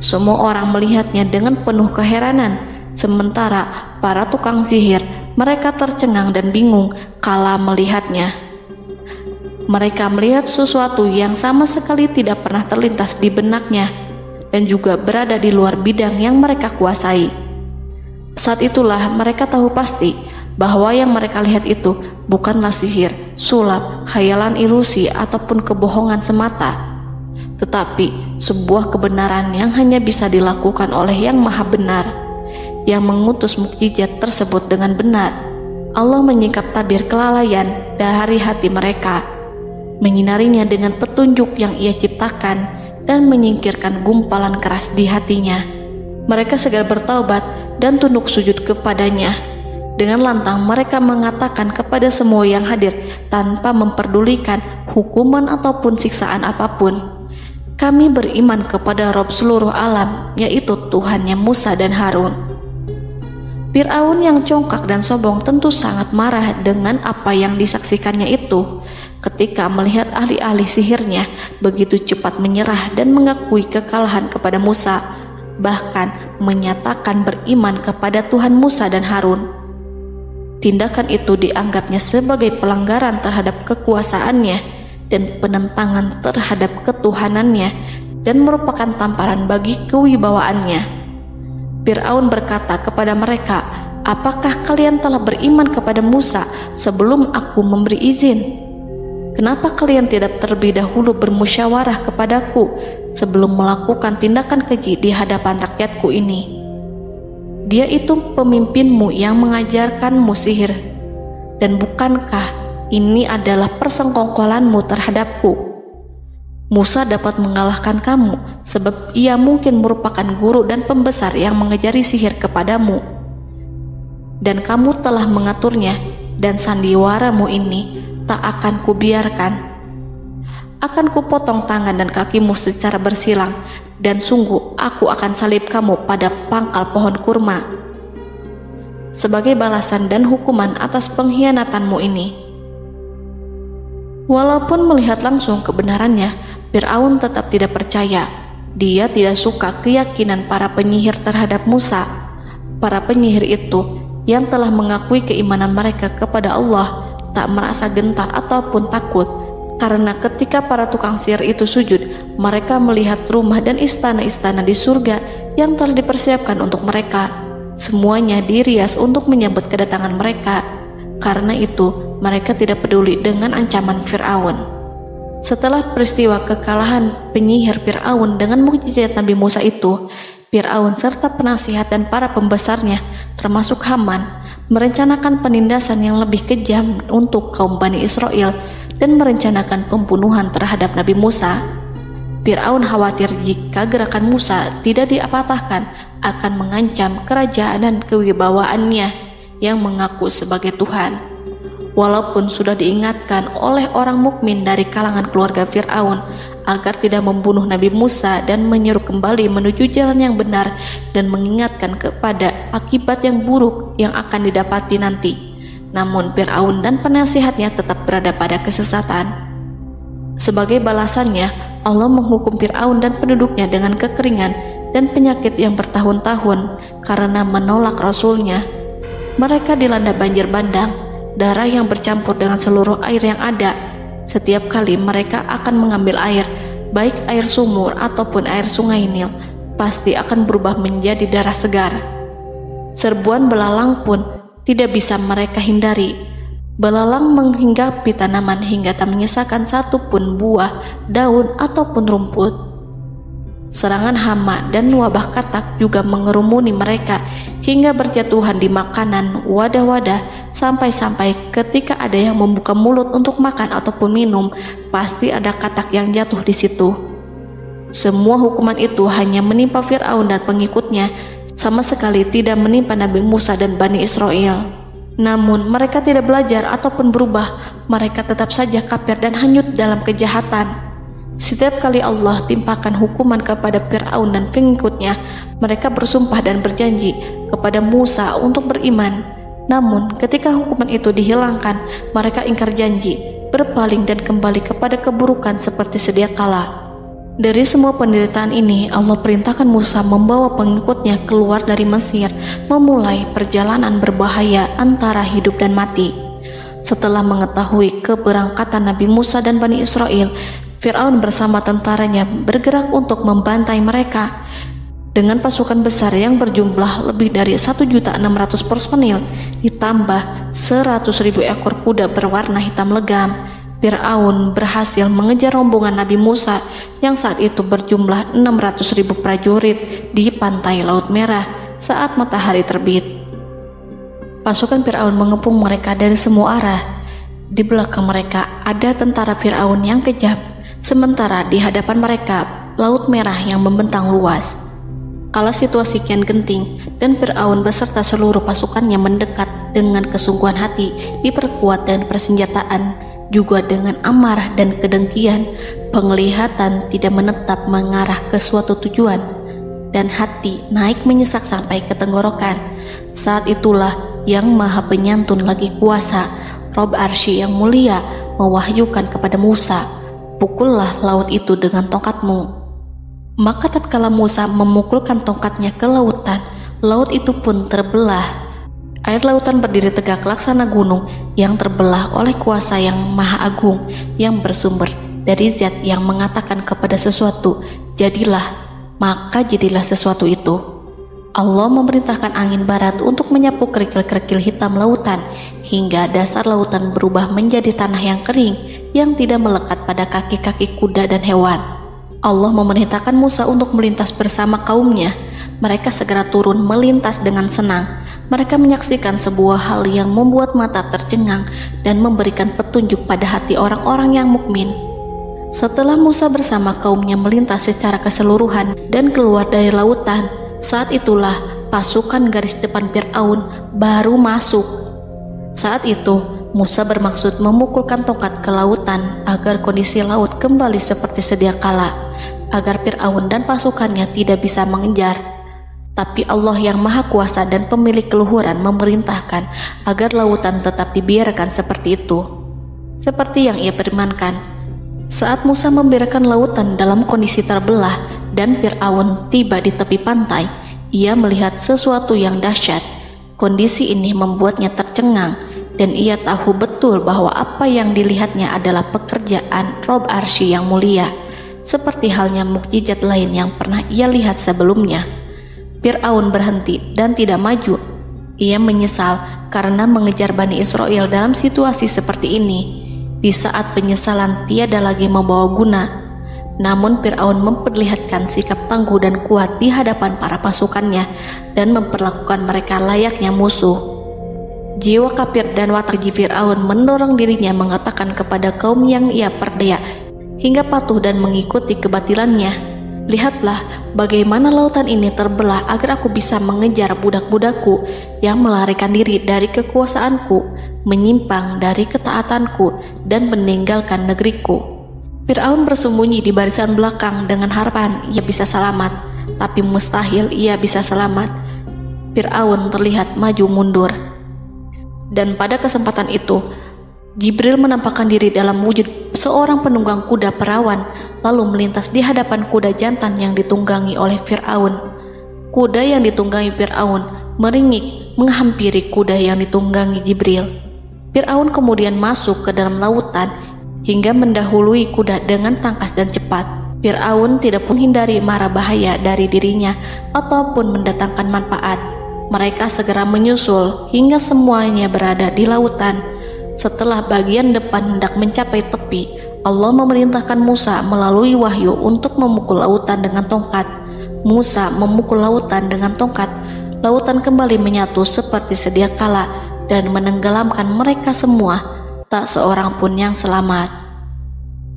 Semua orang melihatnya dengan penuh keheranan, sementara para tukang sihir mereka tercengang dan bingung kala melihatnya. Mereka melihat sesuatu yang sama sekali tidak pernah terlintas di benaknya dan juga berada di luar bidang yang mereka kuasai. Saat itulah mereka tahu pasti bahwa yang mereka lihat itu bukanlah sihir, sulap, khayalan ilusi ataupun kebohongan semata, tetapi sebuah kebenaran yang hanya bisa dilakukan oleh Yang Maha Benar, yang mengutus mukjizat tersebut dengan benar. Allah menyingkap tabir kelalaian dari hati mereka, menyinarinya dengan petunjuk yang Ia ciptakan dan menyingkirkan gumpalan keras di hatinya. Mereka segera bertaubat dan tunduk sujud kepadanya. Dengan lantang mereka mengatakan kepada semua yang hadir tanpa memperdulikan hukuman ataupun siksaan apapun, "Kami beriman kepada Rob seluruh alam, yaitu Tuhannya Musa dan Harun." Fir'aun yang congkak dan sombong tentu sangat marah dengan apa yang disaksikannya itu ketika melihat ahli-ahli sihirnya begitu cepat menyerah dan mengakui kekalahan kepada Musa, bahkan menyatakan beriman kepada Tuhan Musa dan Harun. Tindakan itu dianggapnya sebagai pelanggaran terhadap kekuasaannya dan penentangan terhadap ketuhanannya dan merupakan tamparan bagi kewibawaannya. Fir'aun berkata kepada mereka, "Apakah kalian telah beriman kepada Musa sebelum aku memberi izin? Kenapa kalian tidak terlebih dahulu bermusyawarah kepadaku sebelum melakukan tindakan keji di hadapan rakyatku ini? Dia itu pemimpinmu yang mengajarkanmu sihir, dan bukankah ini adalah persengkongkolanmu terhadapku? Musa dapat mengalahkan kamu sebab ia mungkin merupakan guru dan pembesar yang mengajari sihir kepadamu, dan kamu telah mengaturnya, dan sandiwaramu ini tak akan kubiarkan. Akan kupotong tangan dan kakimu secara bersilang, dan sungguh aku akan salib kamu pada pangkal pohon kurma sebagai balasan dan hukuman atas pengkhianatanmu ini." Walaupun melihat langsung kebenarannya, Fir'aun tetap tidak percaya. Dia tidak suka keyakinan para penyihir terhadap Musa. Para penyihir itu yang telah mengakui keimanan mereka kepada Allah tak merasa gentar ataupun takut, karena ketika para tukang sihir itu sujud, mereka melihat rumah dan istana-istana di surga yang telah dipersiapkan untuk mereka. Semuanya dirias untuk menyambut kedatangan mereka. Karena itu, mereka tidak peduli dengan ancaman Fir'aun. Setelah peristiwa kekalahan penyihir Fir'aun dengan mukjizat Nabi Musa itu, Fir'aun serta penasihat dan para pembesarnya, termasuk Haman, merencanakan penindasan yang lebih kejam untuk kaum Bani Israel dan merencanakan pembunuhan terhadap Nabi Musa. Fir'aun khawatir jika gerakan Musa tidak dipatahkan akan mengancam kerajaan dan kewibawaannya yang mengaku sebagai Tuhan. Walaupun sudah diingatkan oleh orang mukmin dari kalangan keluarga Fir'aun agar tidak membunuh Nabi Musa dan menyeru kembali menuju jalan yang benar dan mengingatkan kepada akibat yang buruk yang akan didapati nanti, namun Fir'aun dan penasihatnya tetap berada pada kesesatan. Sebagai balasannya, Allah menghukum Fir'aun dan penduduknya dengan kekeringan dan penyakit yang bertahun-tahun karena menolak Rasulnya. Mereka dilanda banjir bandang, darah yang bercampur dengan seluruh air yang ada. Setiap kali mereka akan mengambil air, baik air sumur ataupun air sungai Nil, pasti akan berubah menjadi darah segar. Serbuan belalang pun tidak bisa mereka hindari. Belalang menghinggapi tanaman hingga tak menyisakan satupun buah, daun ataupun rumput. Serangan hama dan wabah katak juga mengerumuni mereka hingga berjatuhan di makanan, wadah-wadah, sampai-sampai ketika ada yang membuka mulut untuk makan ataupun minum, pasti ada katak yang jatuh di situ. Semua hukuman itu hanya menimpa Fir'aun dan pengikutnya, sama sekali tidak menimpa Nabi Musa dan Bani Israel. Namun mereka tidak belajar ataupun berubah, mereka tetap saja kafir dan hanyut dalam kejahatan. Setiap kali Allah timpakan hukuman kepada Fir'aun dan pengikutnya, mereka bersumpah dan berjanji kepada Musa untuk beriman. Namun ketika hukuman itu dihilangkan, mereka ingkar janji berpaling dan kembali kepada keburukan seperti sedia kala. Dari semua penderitaan ini, Allah perintahkan Musa membawa pengikutnya keluar dari Mesir, memulai perjalanan berbahaya antara hidup dan mati. Setelah mengetahui keberangkatan Nabi Musa dan Bani Israel, Fir'aun bersama tentaranya bergerak untuk membantai mereka. Dengan pasukan besar yang berjumlah lebih dari 1.600.000 personil, ditambah 100.000 ekor kuda berwarna hitam legam, Fir'aun berhasil mengejar rombongan Nabi Musa yang saat itu berjumlah 600.000 prajurit di pantai Laut Merah saat matahari terbit. Pasukan Fir'aun mengepung mereka dari semua arah. Di belakang mereka ada tentara Fir'aun yang kejam, sementara di hadapan mereka Laut Merah yang membentang luas. Kala situasi kian genting dan Fir'aun beserta seluruh pasukannya mendekat dengan kesungguhan hati, diperkuat dan persenjataan, juga dengan amarah dan kedengkian, penglihatan tidak menetap mengarah ke suatu tujuan, dan hati naik menyesak sampai ke tenggorokan. Saat itulah Yang Maha Penyantun lagi kuasa, Rob Arsy yang mulia, mewahyukan kepada Musa, "Pukullah laut itu dengan tongkatmu." Maka tatkala Musa memukulkan tongkatnya ke lautan, laut itu pun terbelah. Air lautan berdiri tegak laksana gunung yang terbelah oleh kuasa Yang Maha Agung yang bersumber dari zat yang mengatakan kepada sesuatu, "Jadilah," maka jadilah sesuatu itu. Allah memerintahkan angin barat untuk menyapu kerikil-kerikil hitam lautan hingga dasar lautan berubah menjadi tanah yang kering yang tidak melekat pada kaki-kaki kuda dan hewan. Allah memerintahkan Musa untuk melintas bersama kaumnya. Mereka segera turun melintas dengan senang. Mereka menyaksikan sebuah hal yang membuat mata tercengang dan memberikan petunjuk pada hati orang-orang yang mukmin. Setelah Musa bersama kaumnya melintas secara keseluruhan dan keluar dari lautan, saat itulah pasukan garis depan Fir'aun baru masuk. Saat itu Musa bermaksud memukulkan tongkat ke lautan agar kondisi laut kembali seperti sedia kala, agar Fir'aun dan pasukannya tidak bisa mengejar. Tapi Allah yang Maha Kuasa dan pemilik keluhuran memerintahkan agar lautan tetap dibiarkan seperti itu, seperti yang Ia firmankan. Saat Musa membiarkan lautan dalam kondisi terbelah dan Fir'aun tiba di tepi pantai, ia melihat sesuatu yang dahsyat. Kondisi ini membuatnya tercengang dan ia tahu betul bahwa apa yang dilihatnya adalah pekerjaan Rob Arsy yang mulia, seperti halnya mukjizat lain yang pernah ia lihat sebelumnya. Fir'aun berhenti dan tidak maju. Ia menyesal karena mengejar Bani Israel dalam situasi seperti ini, di saat penyesalan tiada lagi membawa guna. Namun Fir'aun memperlihatkan sikap tangguh dan kuat di hadapan para pasukannya dan memperlakukan mereka layaknya musuh. Jiwa kafir dan watak Fir'aun mendorong dirinya mengatakan kepada kaum yang ia perdaya hingga patuh dan mengikuti kebatilannya, "Lihatlah bagaimana lautan ini terbelah agar aku bisa mengejar budak-budakku yang melarikan diri dari kekuasaanku, menyimpang dari ketaatanku dan meninggalkan negeriku." Fir'aun bersembunyi di barisan belakang dengan harapan ia bisa selamat, tapi mustahil ia bisa selamat. Fir'aun terlihat maju mundur. Dan pada kesempatan itu, Jibril menampakkan diri dalam wujud seorang penunggang kuda perawan, lalu melintas di hadapan kuda jantan yang ditunggangi oleh Fir'aun. Kuda yang ditunggangi Fir'aun meringik menghampiri kuda yang ditunggangi Jibril. Fir'aun kemudian masuk ke dalam lautan hingga mendahului kuda dengan tangkas dan cepat. Fir'aun tidak menghindari mara bahaya dari dirinya ataupun mendatangkan manfaat. Mereka segera menyusul hingga semuanya berada di lautan. Setelah bagian depan hendak mencapai tepi, Allah memerintahkan Musa melalui wahyu untuk memukul lautan dengan tongkat. Musa memukul lautan dengan tongkat. Lautan kembali menyatu seperti sedia kala dan menenggelamkan mereka semua. Tak seorang pun yang selamat.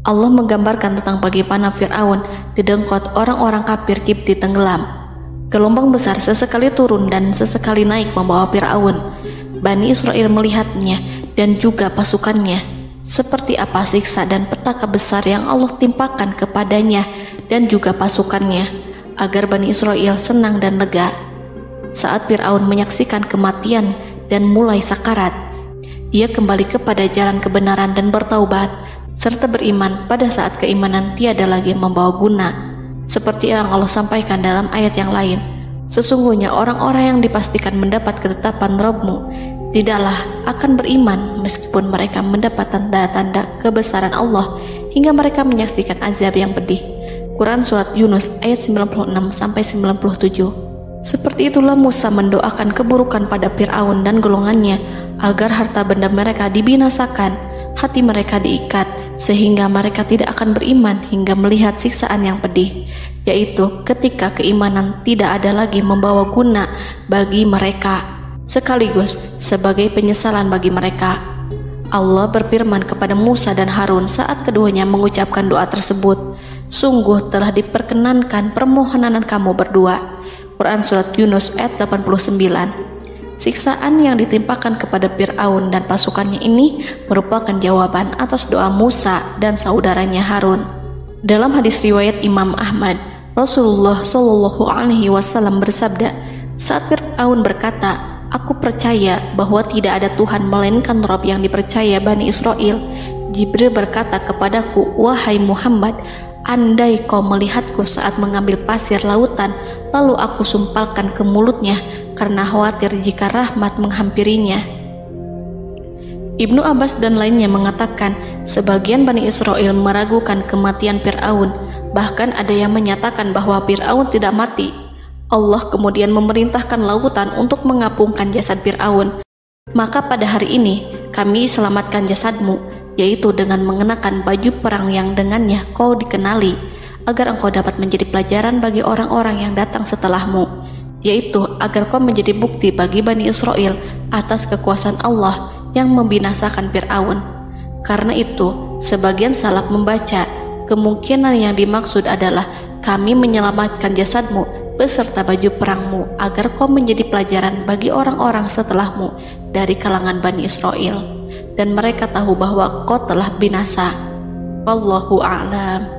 Allah menggambarkan tentang bagaimana Fir'aun didengkot orang-orang kafir Kipti tenggelam. Gelombang besar sesekali turun dan sesekali naik membawa Fir'aun. Bani Israel melihatnya dan juga pasukannya, seperti apa siksa dan petaka besar yang Allah timpakan kepadanya dan juga pasukannya, agar Bani Israel senang dan lega. Saat Fir'aun menyaksikan kematian dan mulai sakarat, Ia kembali kepada jalan kebenaran dan bertaubat, serta beriman pada saat keimanan tiada lagi membawa guna. Seperti yang Allah sampaikan dalam ayat yang lain, sesungguhnya orang-orang yang dipastikan mendapat ketetapan Rabb-Mu tidaklah akan beriman meskipun mereka mendapat tanda-tanda kebesaran Allah hingga mereka menyaksikan azab yang pedih. Quran Surat Yunus ayat 96-97. Seperti itulah Musa mendoakan keburukan pada Fir'aun dan golongannya agar harta benda mereka dibinasakan, hati mereka diikat sehingga mereka tidak akan beriman hingga melihat siksaan yang pedih, yaitu ketika keimanan tidak ada lagi membawa guna bagi mereka, sekaligus sebagai penyesalan bagi mereka. Allah berfirman kepada Musa dan Harun saat keduanya mengucapkan doa tersebut, sungguh telah diperkenankan permohonan kamu berdua. Quran Surat Yunus ayat 89. Siksaan yang ditimpakan kepada Fir'aun dan pasukannya ini merupakan jawaban atas doa Musa dan saudaranya Harun. Dalam hadis riwayat Imam Ahmad, Rasulullah Shallallahu Alaihi Wasallam bersabda, saat Fir'aun berkata, aku percaya bahwa tidak ada Tuhan melainkan Rabb yang dipercaya Bani Israel, Jibril berkata kepadaku, wahai Muhammad, andai kau melihatku saat mengambil pasir lautan, lalu aku sumpalkan ke mulutnya karena khawatir jika rahmat menghampirinya. Ibnu Abbas dan lainnya mengatakan, sebagian Bani Israel meragukan kematian Fir'aun, bahkan ada yang menyatakan bahwa Fir'aun tidak mati. Allah kemudian memerintahkan lautan untuk mengapungkan jasad Fir'aun. Maka pada hari ini kami selamatkan jasadmu, yaitu dengan mengenakan baju perang yang dengannya kau dikenali, agar engkau dapat menjadi pelajaran bagi orang-orang yang datang setelahmu, yaitu agar kau menjadi bukti bagi Bani Israel atas kekuasaan Allah yang membinasakan Fir'aun. Karena itu, sebagian salaf membaca, kemungkinan yang dimaksud adalah kami menyelamatkan jasadmu beserta baju perangmu agar kau menjadi pelajaran bagi orang-orang setelahmu dari kalangan Bani Israel, dan mereka tahu bahwa kau telah binasa. Wallahu a'lam.